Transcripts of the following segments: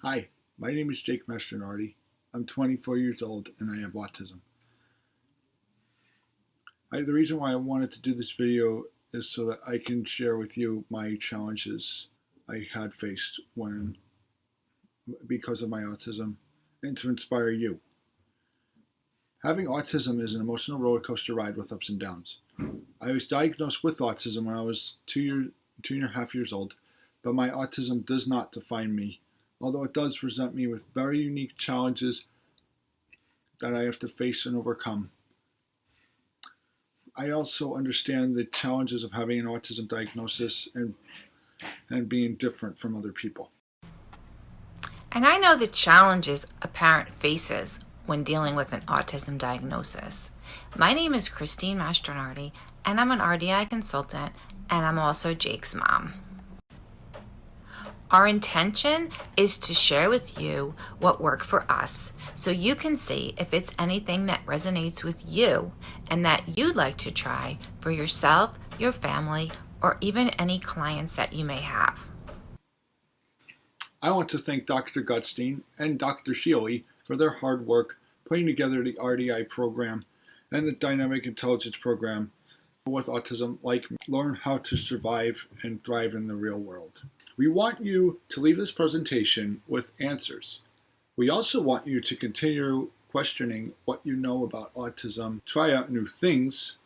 Hi, my name is Jake Mastronardi. I'm 24 years old and I have autism. The reason why I wanted to do this video is so that I can share with you my challenges I had faced because of my autism and to inspire you. Having autism is an emotional roller coaster ride with ups and downs. I was diagnosed with autism when I was 2.5 years old, but my autism does not define me, although it does present me with very unique challenges that I have to face and overcome. I also understand the challenges of having an autism diagnosis and being different from other people. And I know the challenges a parent faces when dealing with an autism diagnosis. My name is Christine Mastronardi, and I'm an RDI consultant, and I'm also Jake's mom. Our intention is to share with you what worked for us so you can see if it's anything that resonates with you and that you'd like to try for yourself, your family, or even any clients that you may have. I want to thank Dr. Gutstein and Dr. Shealy for their hard work putting together the RDI program and the Dynamic Intelligence program with autism like me, learn how to survive and thrive in the real world. We want you to leave this presentation with answers. We also want you to continue questioning what you know about autism, try out new things,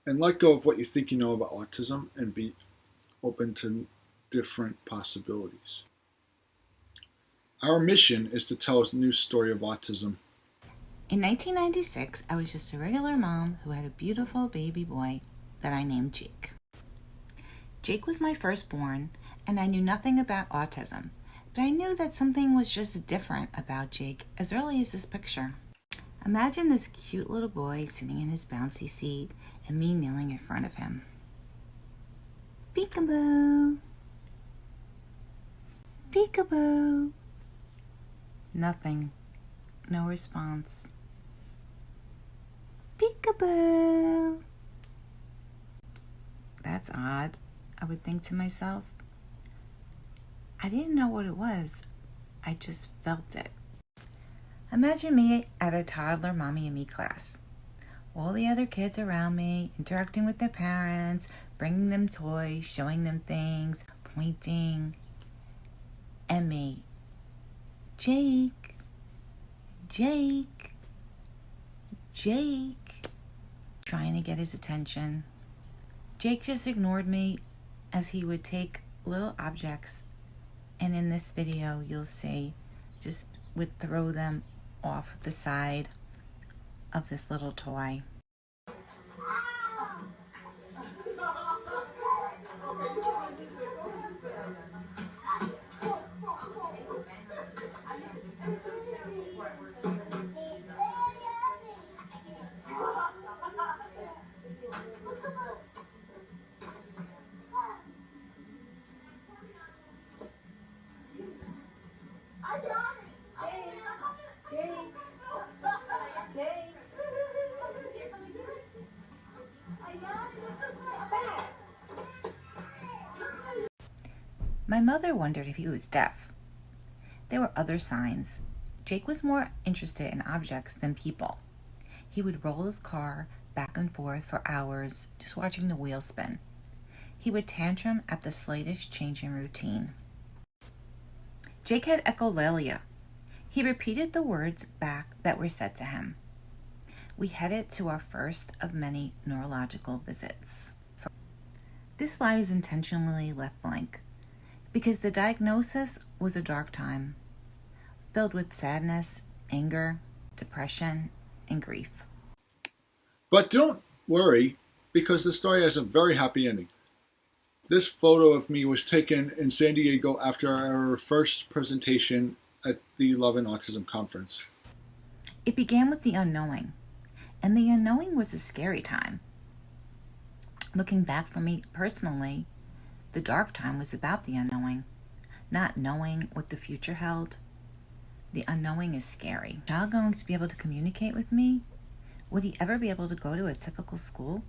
and let go of what you think you know about autism and be open to different possibilities. Our mission is to tell a new story of autism. In 1996, I was just a regular mom who had a beautiful baby boy that I named Jake. Jake was my firstborn, and I knew nothing about autism, but I knew that something was just different about Jake as early as this picture. Imagine this cute little boy sitting in his bouncy seat and me kneeling in front of him. Peekaboo! Peekaboo! Nothing. No response. Peekaboo! That's odd, I would think to myself. I didn't know what it was. I just felt it. Imagine me at a toddler mommy and me class. All the other kids around me, interacting with their parents, bringing them toys, showing them things, pointing. And me, Jake, Jake, Jake, trying to get his attention. Jake just ignored me as he would take little objects, and in this video you'll see just would throw them off the side of this little toy. My mother wondered if he was deaf. There were other signs. Jake was more interested in objects than people. He would roll his car back and forth for hours, just watching the wheel spin. He would tantrum at the slightest change in routine. Jake had echolalia. He repeated the words back that were said to him. We headed to our first of many neurological visits. This slide is intentionally left blank because the diagnosis was a dark time, filled with sadness, anger, depression, and grief. But don't worry, because the story has a very happy ending. This photo of me was taken in San Diego after our first presentation at the Love and Autism Conference. It began with the unknowing, and the unknowing was a scary time. Looking back for me personally, the dark time was about the unknowing, not knowing what the future held. The unknowing is scary. Is the child going to be able to communicate with me? Would he ever be able to go to a typical school,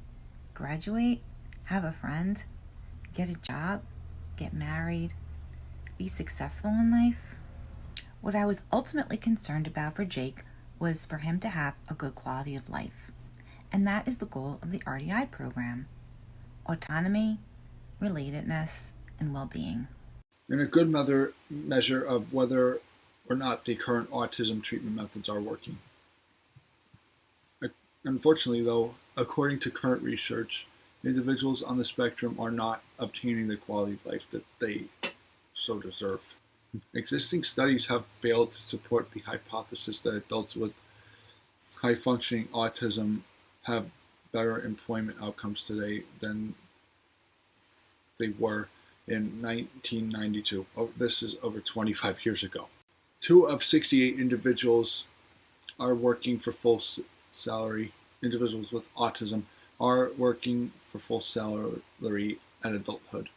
graduate, have a friend, get a job, get married, be successful in life? What I was ultimately concerned about for Jake was for him to have a good quality of life. And that is the goal of the RDI program: autonomy, relatedness, and well-being. And a good measure of whether or not the current autism treatment methods are working. Unfortunately, though, according to current research, individuals on the spectrum are not obtaining the quality of life that they so deserve. Existing studies have failed to support the hypothesis that adults with high functioning autism have better employment outcomes today than they were in 1992. Oh, this is over 25 years ago. 2 of 68 individuals are working for full salary. Individuals with autism are working for full salary at adulthood.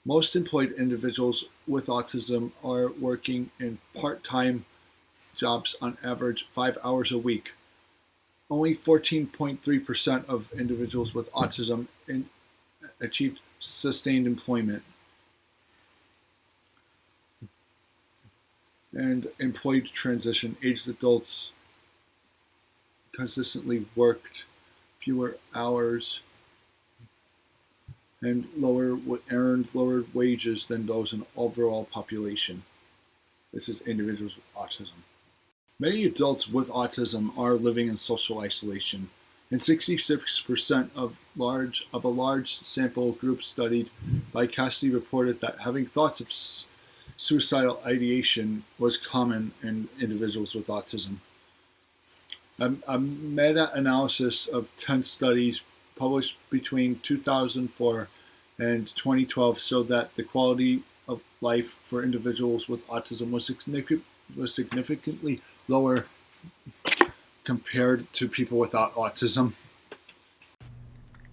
Most employed individuals with autism are working in part-time jobs on average 5 hours a week. Only 14.3% of individuals with autism achieved sustained employment. And employed transition, aged adults consistently worked fewer hours and earned lower wages than those in the overall population. This is individuals with autism. Many adults with autism are living in social isolation, and 66% of a large sample group studied by Cassidy reported that having thoughts of suicidal ideation was common in individuals with autism. A meta-analysis of 10 studies published between 2004 and 2012 showed that the quality of life for individuals with autism was significantly lower compared to people without autism.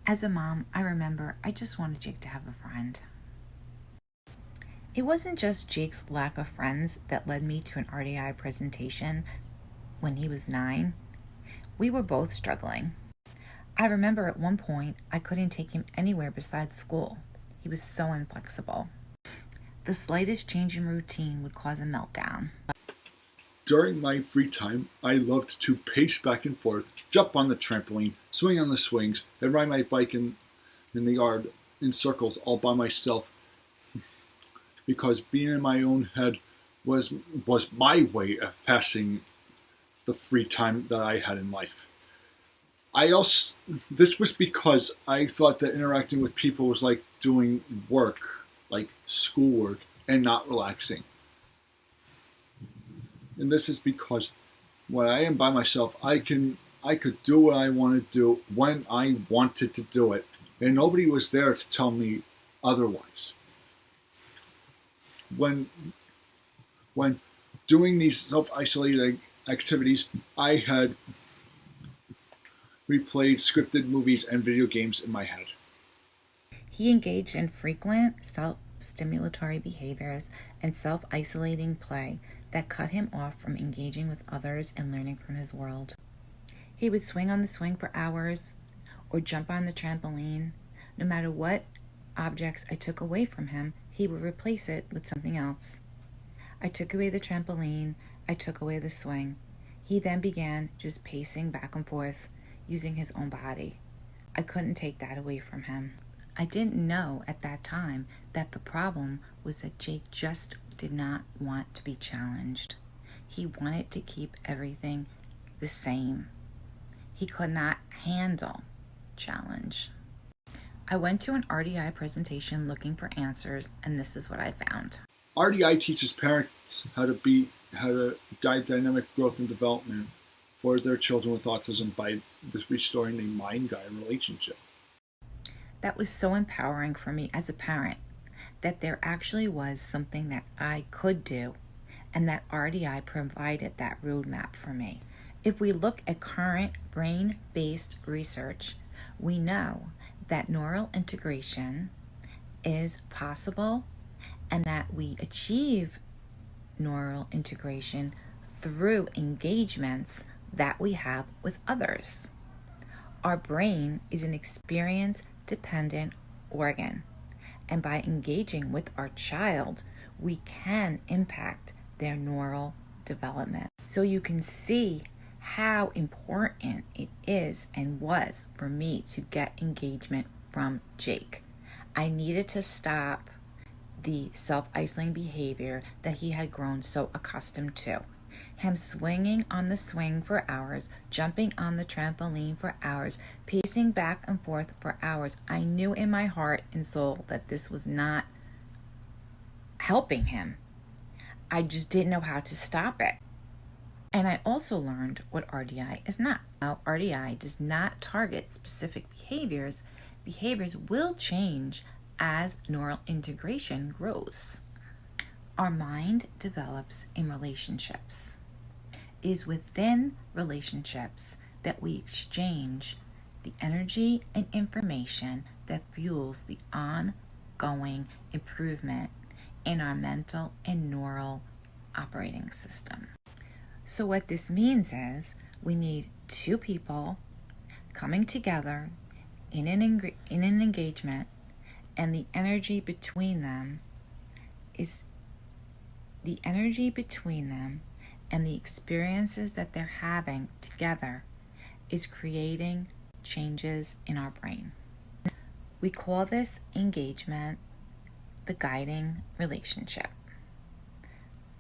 As a mom, I remember I just wanted Jake to have a friend. It wasn't just Jake's lack of friends that led me to an RDI presentation when he was 9. We were both struggling. I remember at one point I couldn't take him anywhere besides school. He was so inflexible. The slightest change in routine would cause a meltdown. During my free time, I loved to pace back and forth, jump on the trampoline, swing on the swings, and ride my bike in the yard in circles all by myself, because being in my own head was my way of passing the free time that I had in life. This was because I thought that interacting with people was like doing work, like schoolwork, and not relaxing. And this is because when I am by myself, I could do what I want to do when I wanted to do it, and nobody was there to tell me otherwise. When doing these self-isolating activities, I had replayed scripted movies and video games in my head. He engaged in frequent self-stimulatory behaviors and self-isolating play that cut him off from engaging with others and learning from his world. He would swing on the swing for hours or jump on the trampoline. No matter what objects I took away from him, he would replace it with something else. I took away the trampoline, I took away the swing. He then began just pacing back and forth, using his own body. I couldn't take that away from him. I didn't know at that time that the problem was that Jake just did not want to be challenged. He wanted to keep everything the same. He could not handle challenge. I went to an RDI presentation looking for answers, and this is what I found. RDI teaches parents how to guide dynamic growth and development for their children with autism by restoring a mind-guide relationship. That was so empowering for me as a parent, that there actually was something that I could do, and that RDI provided that roadmap for me. If we look at current brain-based research, we know that neural integration is possible and that we achieve neural integration through engagements that we have with others. Our brain is an experience-dependent organ, and by engaging with our child, we can impact their neural development. So you can see how important it is and was for me to get engagement from Jake. I needed to stop the self-isolating behavior that he had grown so accustomed to. Him swinging on the swing for hours, jumping on the trampoline for hours, pacing back and forth for hours. I knew in my heart and soul that this was not helping him. I just didn't know how to stop it. And I also learned what RDI is not. Now, RDI does not target specific behaviors. Behaviors will change as neural integration grows. Our mind develops in relationships. It is within relationships that we exchange the energy and information that fuels the ongoing improvement in our mental and neural operating system. So what this means is we need two people coming together in an engagement, and the energy between them and the experiences that they're having together is creating changes in our brain. We call this engagement the guiding relationship.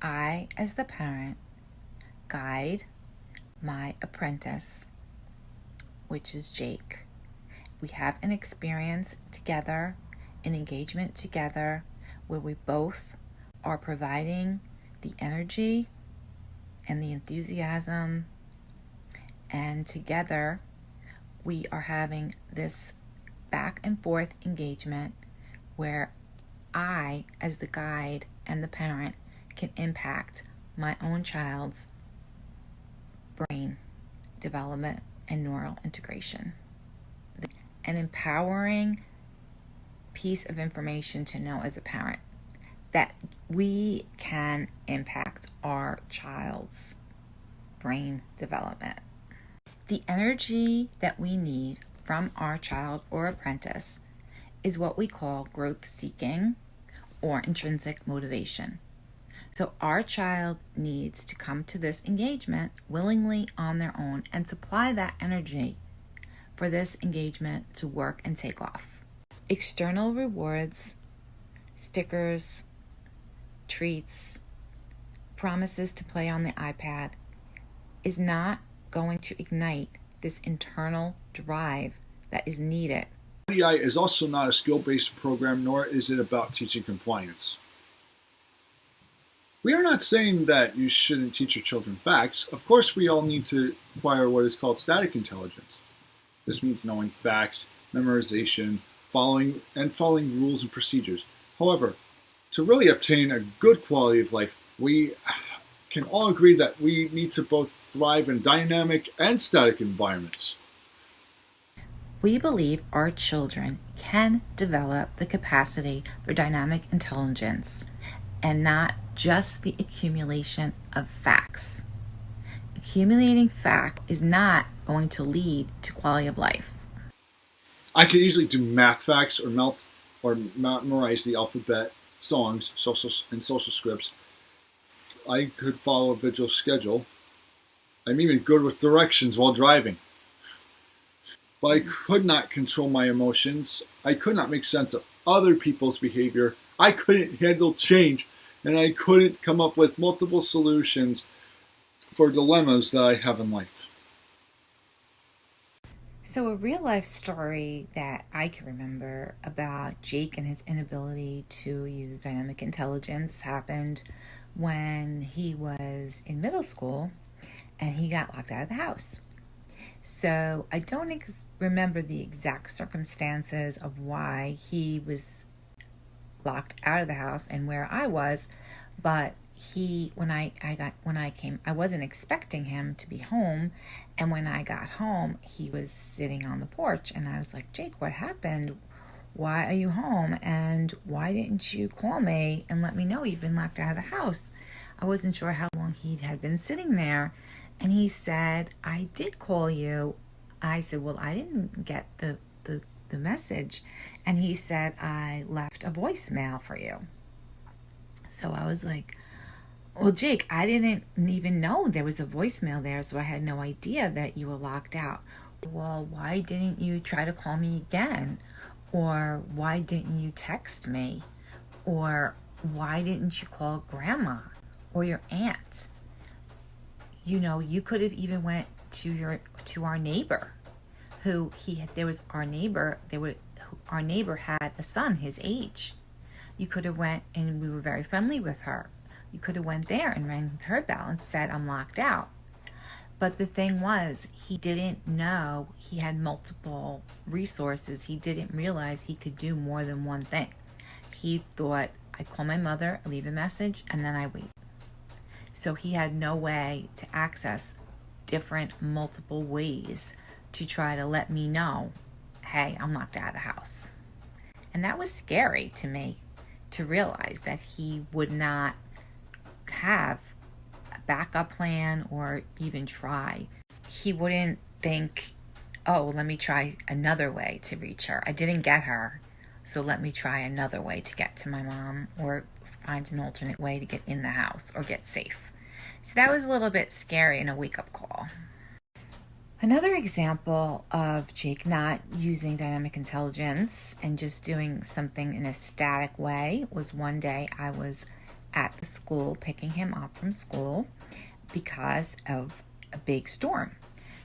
I, as the parent, guide my apprentice, which is Jake. We have an experience together, an engagement together, where we both are providing the energy and the enthusiasm, and together we are having this back and forth engagement where I, as the guide and the parent, can impact my own child's brain development and neural integration. An empowering piece of information to know as a parent that we can impact our child's brain development. The energy that we need from our child or apprentice is what we call growth seeking or intrinsic motivation. So our child needs to come to this engagement willingly on their own and supply that energy for this engagement to work and take off. External rewards, stickers, treats, promises to play on the iPad is not going to ignite this internal drive that is needed. RDI is also not a skill-based program, nor is it about teaching compliance. We are not saying that you shouldn't teach your children facts. Of course, we all need to acquire what is called static intelligence. This means knowing facts, memorization, following rules and procedures. However, to really obtain a good quality of life, we can all agree that we need to both thrive in dynamic and static environments. We believe our children can develop the capacity for dynamic intelligence and not just the accumulation of facts. Accumulating fact is not going to lead to quality of life. I could easily do math facts or memorize the alphabet, songs, and social scripts. I could follow a visual schedule. I'm even good with directions while driving. But I could not control my emotions. I could not make sense of other people's behavior. I couldn't handle change, and I couldn't come up with multiple solutions for dilemmas that I have in life. So a real life story that I can remember about Jake and his inability to use dynamic intelligence happened when he was in middle school and he got locked out of the house. So I don't remember the exact circumstances of why he was locked out of the house and where I was, but when I came, I wasn't expecting him to be home, and when I got home, he was sitting on the porch, and I was like, Jake, what happened? Why are you home? And why didn't you call me and let me know you've been locked out of the house? I wasn't sure how long he had been sitting there. And he said, I did call you. I said, well, I didn't get the message. And he said, I left a voicemail for you. So I was like, Well, Jake, I didn't even know there was a voicemail there, so I had no idea that you were locked out. Well, why didn't you try to call me again? Or why didn't you text me? Or why didn't you call grandma or your aunt? You know, you could have even went to our neighbor who he had, there was our neighbor, our neighbor had a son his age. You could have went, and we were very friendly with her. You could have went there and rang her bell and said, I'm locked out. But the thing was, he didn't know he had multiple resources. He didn't realize he could do more than one thing. He thought, I call my mother, I leave a message, and then I wait. So he had no way to access different multiple ways to try to let me know, hey, I'm locked out of the house. And that was scary to me, to realize that he would not have a backup plan or even try. He wouldn't think, oh, let me try another way to reach her. I didn't get her, so let me try another way to get to my mom, or find an alternate way to get in the house or get safe. So that was a little bit scary and a wake-up call. Another example of Jake not using dynamic intelligence and just doing something in a static way was one day I was at the school picking him up from school because of a big storm.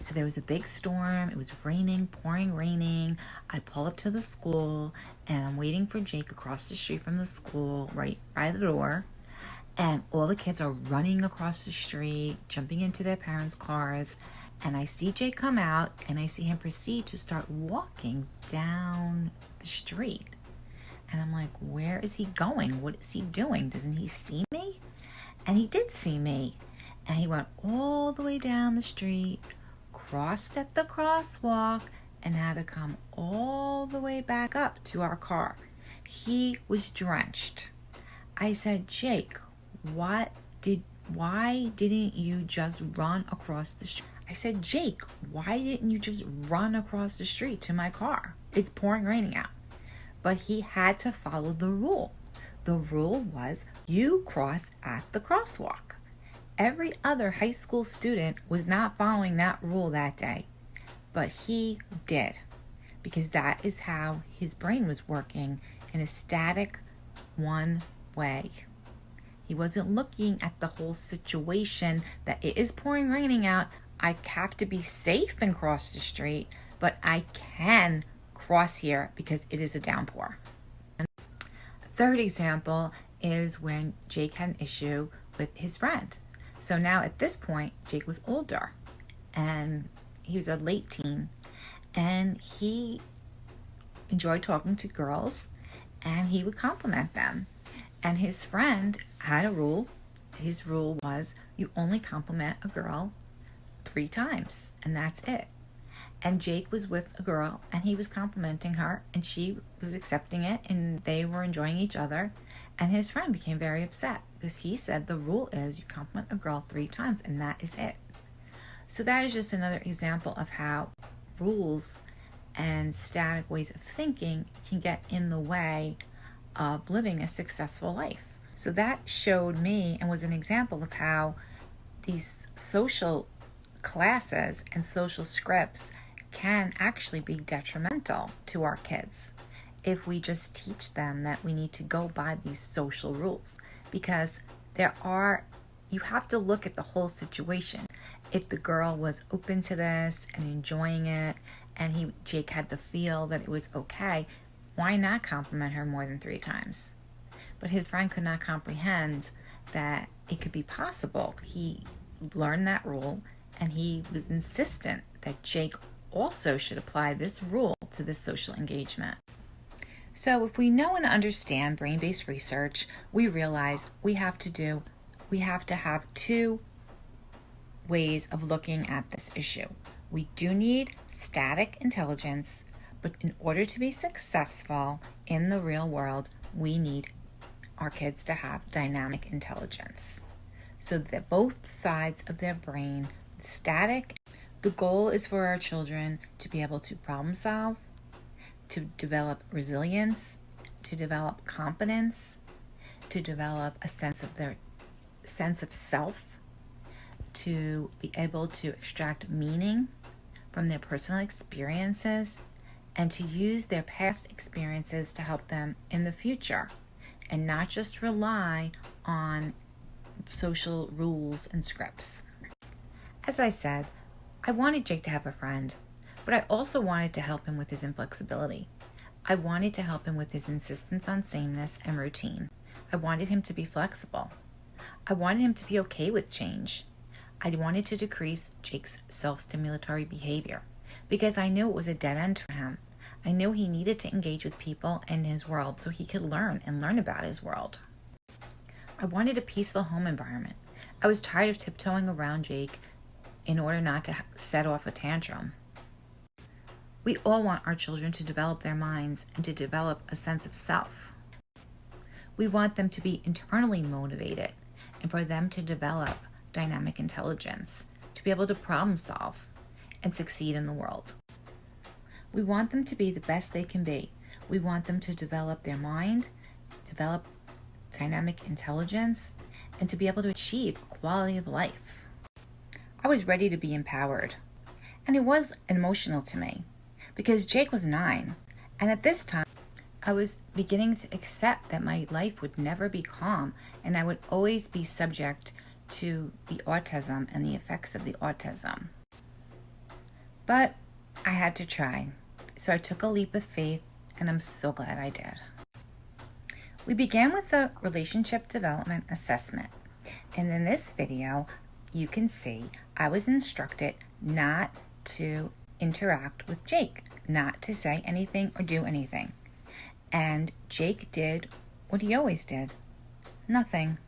So there was a big storm. It was raining, pouring raining. I pull up to the school and I'm waiting for Jake across the street from the school, right by the door. And all the kids are running across the street, jumping into their parents' cars. And I see Jake come out and I see him proceed to start walking down the street. And I'm like, where is he going? What is he doing? Doesn't he see me? And he did see me. And he went all the way down the street, crossed at the crosswalk, and had to come all the way back up to our car. He was drenched. I said, Jake, why didn't you just run across the street? I said, Jake, why didn't you just run across the street to my car? It's pouring raining out. But he had to follow the rule. The rule was you cross at the crosswalk. Every other high school student was not following that rule that day, but he did, because that is how his brain was working, in a static one way. He wasn't looking at the whole situation, that it is pouring raining out. I have to be safe and cross the street, but I can cross here because it is a downpour. A third example is when Jake had an issue with his friend. So now at this point, Jake was older and he was a late teen, and he enjoyed talking to girls and he would compliment them. And his friend had a rule. His rule was you only compliment a girl 3 times and that's it. And Jake was with a girl and he was complimenting her and she was accepting it and they were enjoying each other. And his friend became very upset because he said the rule is you compliment a girl 3 times and that is it. So that is just another example of how rules and static ways of thinking can get in the way of living a successful life. So that showed me and was an example of how these social classes and social scripts can actually be detrimental to our kids if we just teach them that we need to go by these social rules, because you have to look at the whole situation. If the girl was open to this and enjoying it and Jake had the feel that it was okay, why not compliment her more than 3 times? But his friend could not comprehend that it could be possible. He learned that rule and he was insistent that Jake also should apply this rule to this social engagement. So if we know and understand brain-based research, we realize we have to have 2 ways of looking at this issue. We do need static intelligence, but in order to be successful in the real world, we need our kids to have dynamic intelligence. So that both sides of their brain, static, the goal is for our children to be able to problem solve, to develop resilience, to develop competence, to develop a sense of their sense of self, to be able to extract meaning from their personal experiences, and to use their past experiences to help them in the future, and not just rely on social rules and scripts. As I said, I wanted Jake to have a friend, but I also wanted to help him with his inflexibility. I wanted to help him with his insistence on sameness and routine. I wanted him to be flexible. I wanted him to be okay with change. I wanted to decrease Jake's self-stimulatory behavior because I knew it was a dead end for him. I knew he needed to engage with people in his world so he could learn about his world. I wanted a peaceful home environment. I was tired of tiptoeing around Jake in order not to set off a tantrum. We all want our children to develop their minds and to develop a sense of self. We want them to be internally motivated and for them to develop dynamic intelligence, to be able to problem solve and succeed in the world. We want them to be the best they can be. We want them to develop their mind, develop dynamic intelligence, and to be able to achieve quality of life. I was ready to be empowered, and it was emotional to me because Jake was 9, and at this time I was beginning to accept that my life would never be calm and I would always be subject to the autism and the effects of the autism. But I had to try, so I took a leap of faith, and I'm so glad I did. We began with the relationship development assessment, and in this video you can see I was instructed not to interact with Jake, not to say anything or do anything. And Jake did what he always did. Nothing.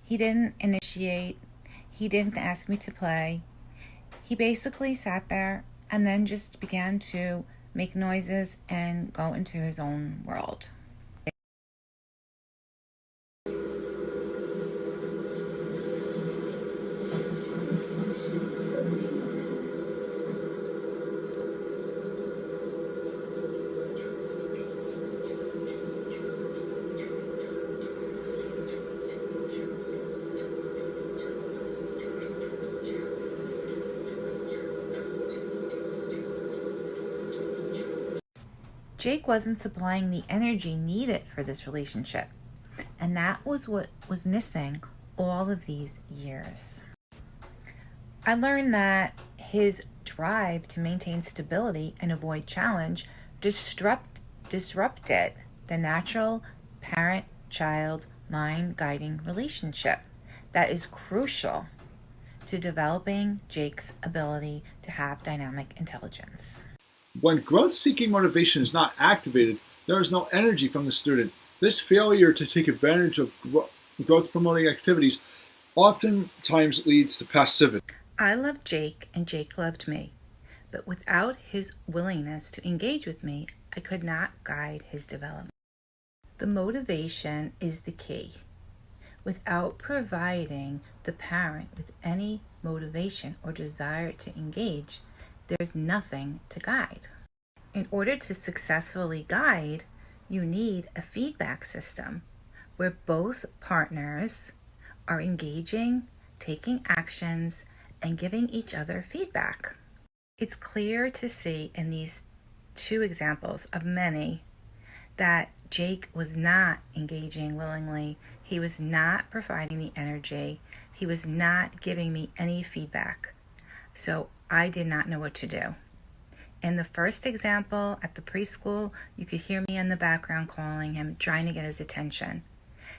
He didn't initiate. He didn't ask me to play. He basically sat there and then just began to make noises and go into his own world. Jake wasn't supplying the energy needed for this relationship, and that was what was missing all of these years. I learned that his drive to maintain stability and avoid challenge disrupted the natural parent-child mind-guiding relationship that is crucial to developing Jake's ability to have dynamic intelligence. When growth-seeking motivation is not activated, there is no energy from the student. This failure to take advantage of growth-promoting activities oftentimes leads to passivity. I loved Jake and Jake loved me, but without his willingness to engage with me, I could not guide his development. The motivation is the key. Without providing the parent with any motivation or desire to engage, there's nothing to guide. In order to successfully guide, you need a feedback system where both partners are engaging, taking actions, and giving each other feedback. It's clear to see in these 2 examples of many that Jake was not engaging willingly. He was not providing the energy. He was not giving me any feedback. So I did not know what to do. In the first example at the preschool, you could hear me in the background calling him, trying to get his attention.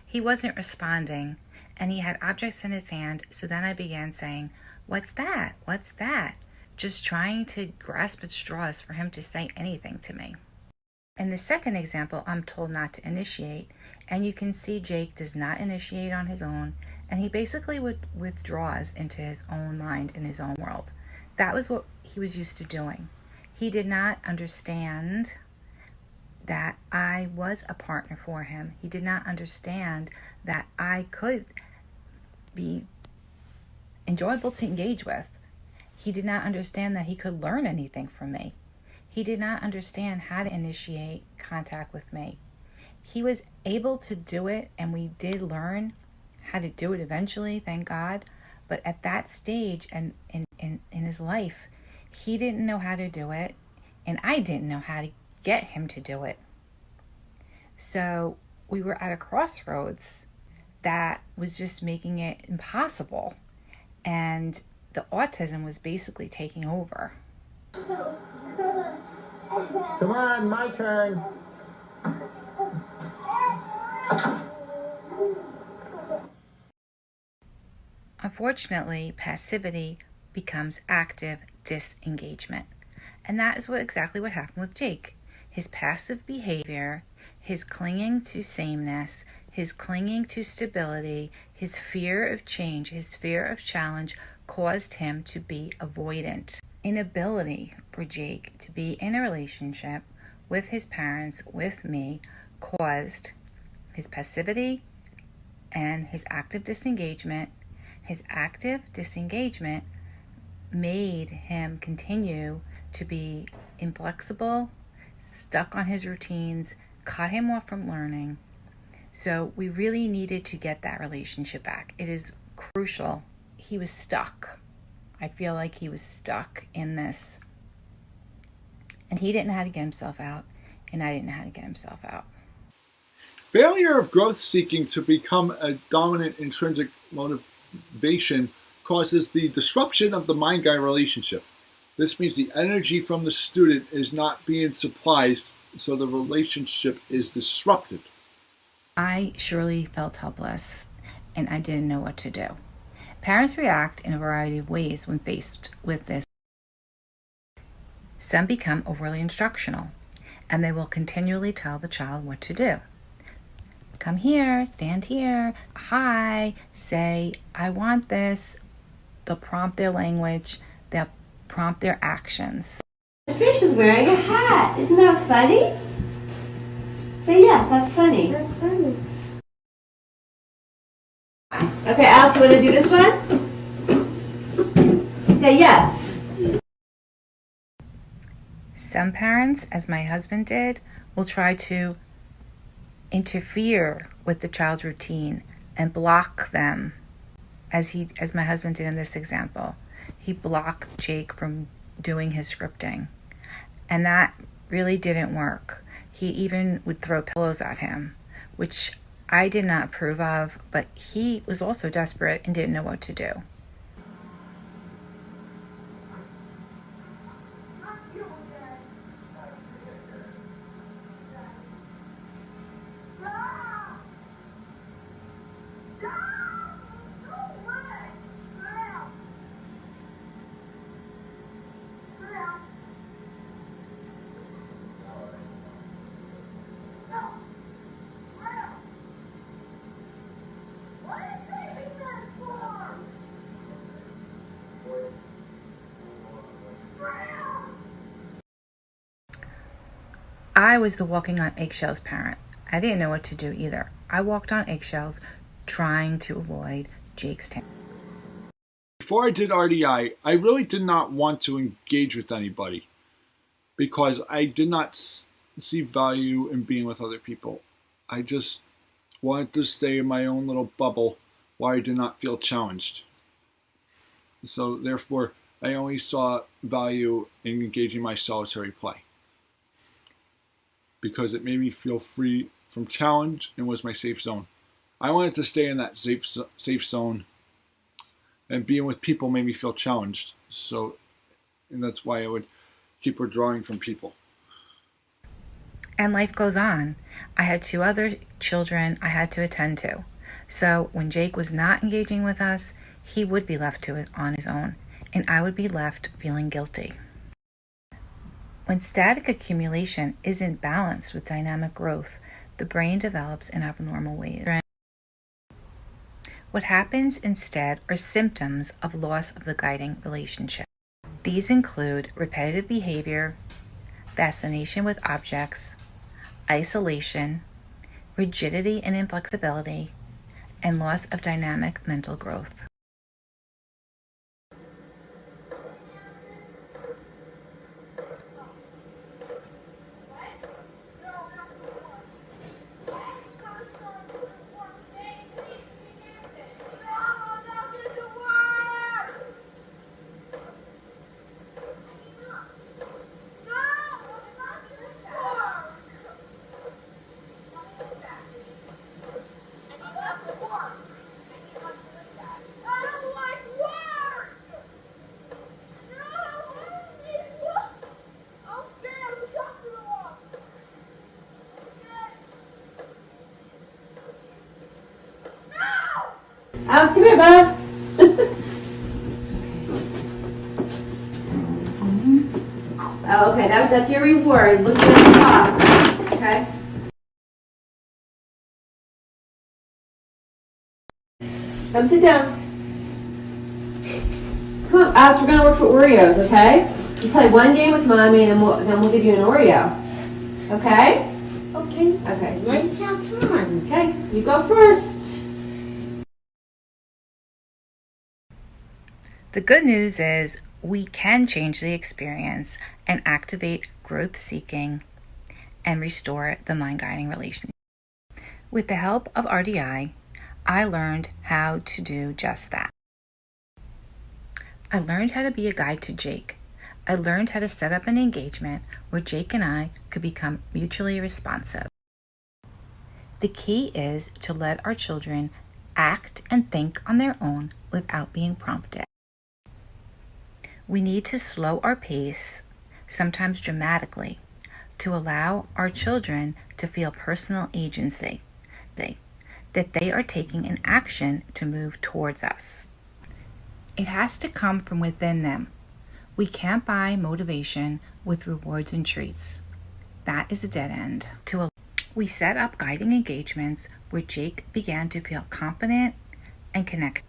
He wasn't responding, and he had objects in his hand, so then I began saying, "What's that? What's that?" Just trying to grasp at straws for him to say anything to me. In the second example, I'm told not to initiate, and you can see Jake does not initiate on his own, and he basically withdraws into his own mind and his own world. That was what he was used to doing. He did not understand that I was a partner for him. He did not understand that I could be enjoyable to engage with. He did not understand that he could learn anything from me. He did not understand how to initiate contact with me. He was able to do it, and we did learn how to do it eventually, thank God. But at that stage and in his life, he didn't know how to do it, and I didn't know how to get him to do it. So we were at a crossroads that was just making it impossible. And the autism was basically taking over. Come on, my turn. Unfortunately, passivity becomes active disengagement. And that is exactly what happened with Jake. His passive behavior, his clinging to sameness, his clinging to stability, his fear of change, his fear of challenge caused him to be avoidant. Inability for Jake to be in a relationship with his parents, with me, caused his passivity and his active disengagement. His active disengagement made him continue to be inflexible, stuck on his routines, cut him off from learning. So we really needed to get that relationship back. It is crucial. He was stuck. I feel like he was stuck in this. And he didn't know how to get himself out, and I didn't know how to get himself out. Failure of growth seeking to become a dominant intrinsic motivation causes the disruption of the mind-guy relationship. This means the energy from the student is not being supplied, so the relationship is disrupted. I surely felt helpless, and I didn't know what to do. Parents react in a variety of ways when faced with this. Some become overly instructional, and they will continually tell the child what to do. Come here, stand here, hi, say, I want this. They'll prompt their language, they'll prompt their actions. The fish is wearing a hat. Isn't that funny? Say yes, that's funny. That's funny. Okay, Alex, you want to do this one? Say yes. Some parents, as my husband did, will try to interfere with the child's routine and block them, as my husband did in this example. He blocked Jake from doing his scripting, and that really didn't work. He even would throw pillows at him, which I did not approve of, but he was also desperate and didn't know what to do. I was the walking on eggshells parent. I didn't know what to do either. I walked on eggshells trying to avoid Jake's tantrum. Before I did RDI, I really did not want to engage with anybody because I did not see value in being with other people. I just wanted to stay in my own little bubble where I did not feel challenged. So therefore, I only saw value in engaging my solitary play because it made me feel free from challenge and was my safe zone. I wanted to stay in that safe zone, and being with people made me feel challenged. And that's why I would keep withdrawing from people. And life goes on. I had 2 other children I had to attend to. So when Jake was not engaging with us, he would be left to it on his own, and I would be left feeling guilty. When static accumulation isn't balanced with dynamic growth, the brain develops in abnormal ways. What happens instead are symptoms of loss of the guiding relationship. These include repetitive behavior, fascination with objects, isolation, rigidity and inflexibility, and loss of dynamic mental growth. Alex, come here, bud. Oh, okay, that's your reward. Look at the top. Okay. Come sit down. Come on, Alex, we're gonna work for Oreos, okay? You play one game with mommy, and then we'll give you an Oreo. Okay? Okay. Okay. Right down time. Okay, you go first. The good news is we can change the experience and activate growth seeking and restore the mind guiding relationship. With the help of RDI, I learned how to do just that. I learned how to be a guide to Jake. I learned how to set up an engagement where Jake and I could become mutually responsive. The key is to let our children act and think on their own without being prompted. We need to slow our pace, sometimes dramatically, to allow our children to feel personal agency, that they are taking an action to move towards us. It has to come from within them. We can't buy motivation with rewards and treats. That is a dead end. We set up guiding engagements where Jake began to feel confident and connected.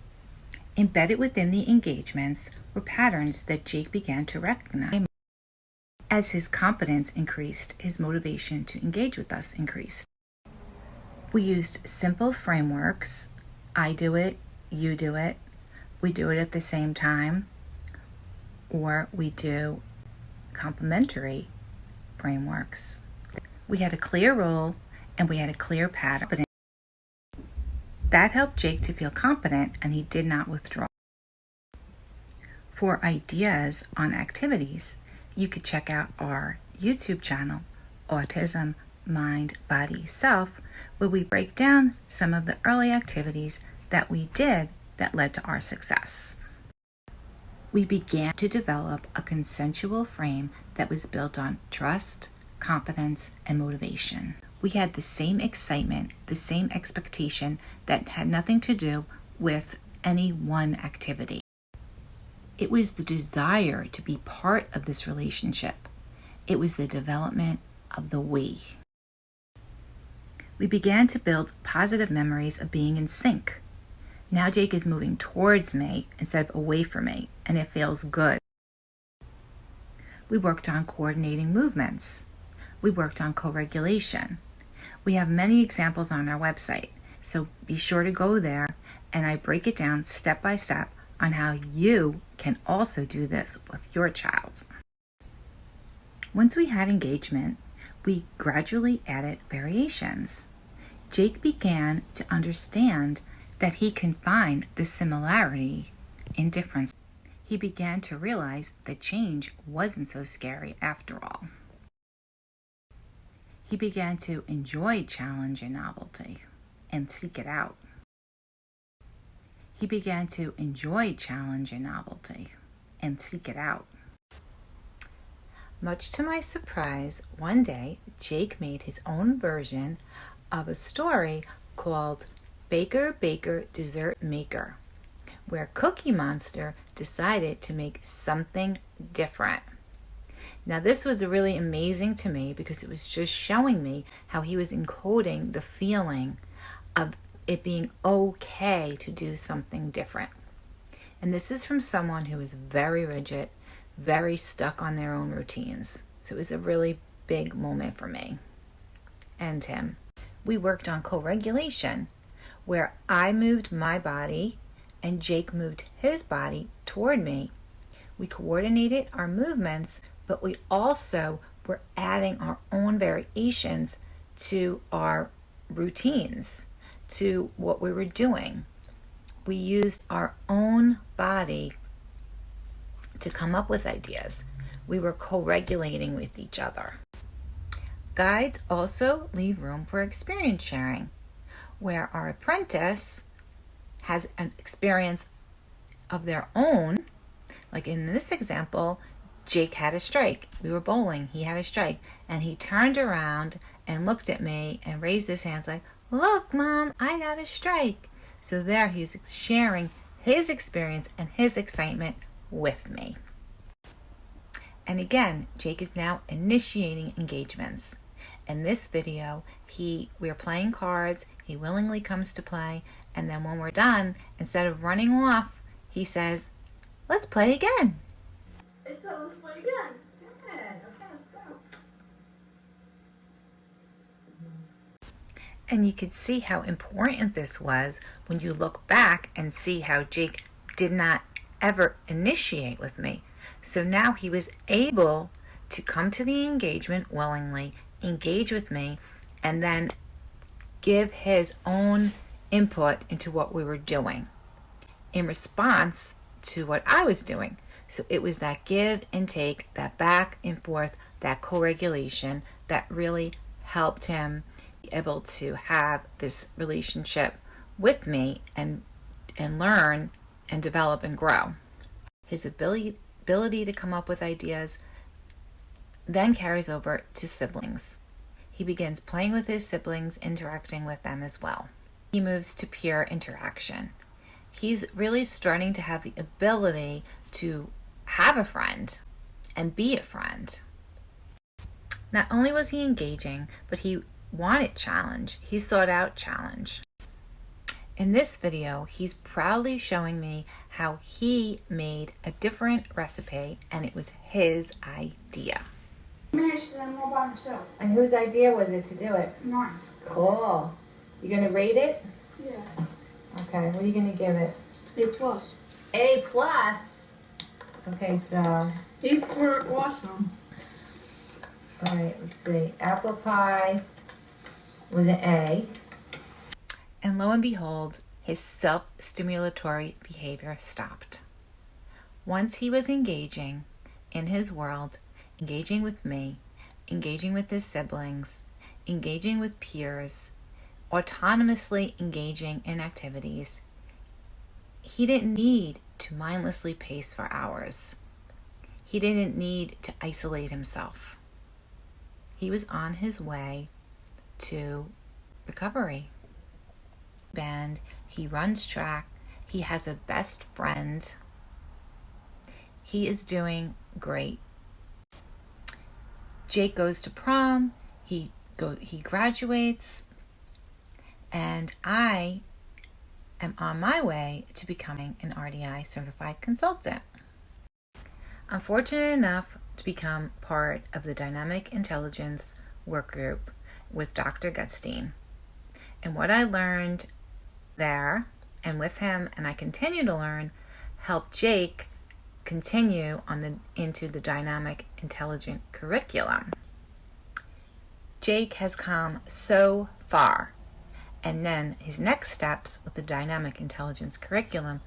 Embedded within the engagements were patterns that Jake began to recognize. As his confidence increased, his motivation to engage with us increased. We used simple frameworks. I do it, you do it, we do it at the same time, or we do complementary frameworks. We had a clear role and we had a clear pattern. That helped Jake to feel confident and he did not withdraw. For ideas on activities, you could check out our YouTube channel, Autism, Mind, Body, Self, where we break down some of the early activities that we did that led to our success. We began to develop a consensual frame that was built on trust, confidence, and motivation. We had the same excitement, the same expectation that had nothing to do with any one activity. It was the desire to be part of this relationship. It was the development of the we. We began to build positive memories of being in sync. Now Jake is moving towards me instead of away from me, and it feels good. We worked on coordinating movements. We worked on co-regulation. We have many examples on our website, so be sure to go there, and I break it down step by step on how you can also do this with your child. Once we had engagement, we gradually added variations. Jake began to understand that he can find the similarity in difference. He began to realize that change wasn't so scary after all. He began to enjoy challenge and novelty and seek it out. He began to enjoy challenge and novelty and seek it out. Much to my surprise, one day, Jake made his own version of a story called Baker Baker Dessert Maker, where Cookie Monster decided to make something different. Now, this was really amazing to me because it was just showing me how he was encoding the feeling of it being okay to do something different. And this is from someone who is very rigid, very stuck on their own routines. So it was a really big moment for me and him. We worked on co-regulation, where I moved my body and Jake moved his body toward me. We coordinated our movements, but we also were adding our own variations to our routines, to what we were doing. We used our own body to come up with ideas. We were co-regulating with each other. Guides also leave room for experience sharing, where our apprentice has an experience of their own. Like in this example, Jake had a strike. We were bowling, he had a strike, and he turned around and looked at me and raised his hands like, "Look, Mom, I got a strike." So there he's sharing his experience and his excitement with me. And again, Jake is now initiating engagements. In this video, we're playing cards, he willingly comes to play, and then when we're done, instead of running off, he says, "Let's play again." Let's play again. Good. Okay, let's go. And you could see how important this was when you look back and see how Jake did not ever initiate with me. So now he was able to come to the engagement willingly, engage with me, and then give his own input into what we were doing in response to what I was doing. So it was that give and take, that back and forth, that co-regulation that really helped him be able to have this relationship with me and learn and develop and grow. His ability to come up with ideas then carries over to siblings. He begins playing with his siblings, interacting with them as well. He moves to peer interaction. He's really starting to have the ability to have a friend and be a friend. Not only was he engaging, but he wanted challenge. He sought out challenge. In this video, he's proudly showing me how he made a different recipe and it was his idea. Managed them all by myself. And whose idea was it to do it? Mine. Cool. You gonna rate it? Yeah. Okay, what are you gonna give it? A plus. A plus. Okay, so, A for awesome. all right, let's see. Apple pie was an A. And lo and behold, his self-stimulatory behavior stopped. Once he was engaging in his world, engaging with me, engaging with his siblings, engaging with peers, autonomously engaging in activities, he didn't need to mindlessly pace for hours. He didn't need to isolate himself. He was on his way to recovery. Band, he runs track, he has a best friend. He is doing great. Jake goes to prom, he graduates, and I am on my way to becoming an RDI certified consultant. I'm fortunate enough to become part of the Dynamic Intelligence work group with Dr. Gutstein. And what I learned there and with him, and I continue to learn, helped Jake continue into the Dynamic Intelligent curriculum. Jake has come so far, and then his next steps with the Dynamic Intelligence curriculum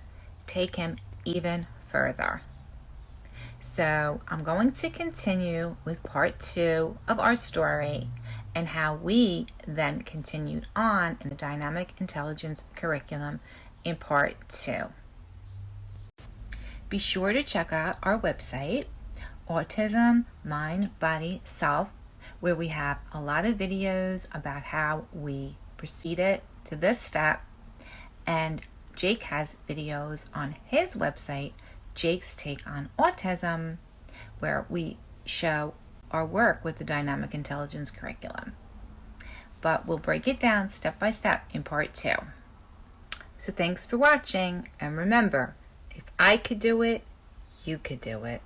take him even further. So I'm going to continue with part 2 of our story and how we then continued on in the Dynamic Intelligence curriculum in part 2. Be sure to check out our website, Autism, Mind, Body, Self, where we have a lot of videos about how we proceeded to this step. And Jake has videos on his website, Jake's Take on Autism, where we show our work with the Dynamic Intelligence curriculum. But we'll break it down step by step in part 2. So thanks for watching, and remember, if I could do it, you could do it.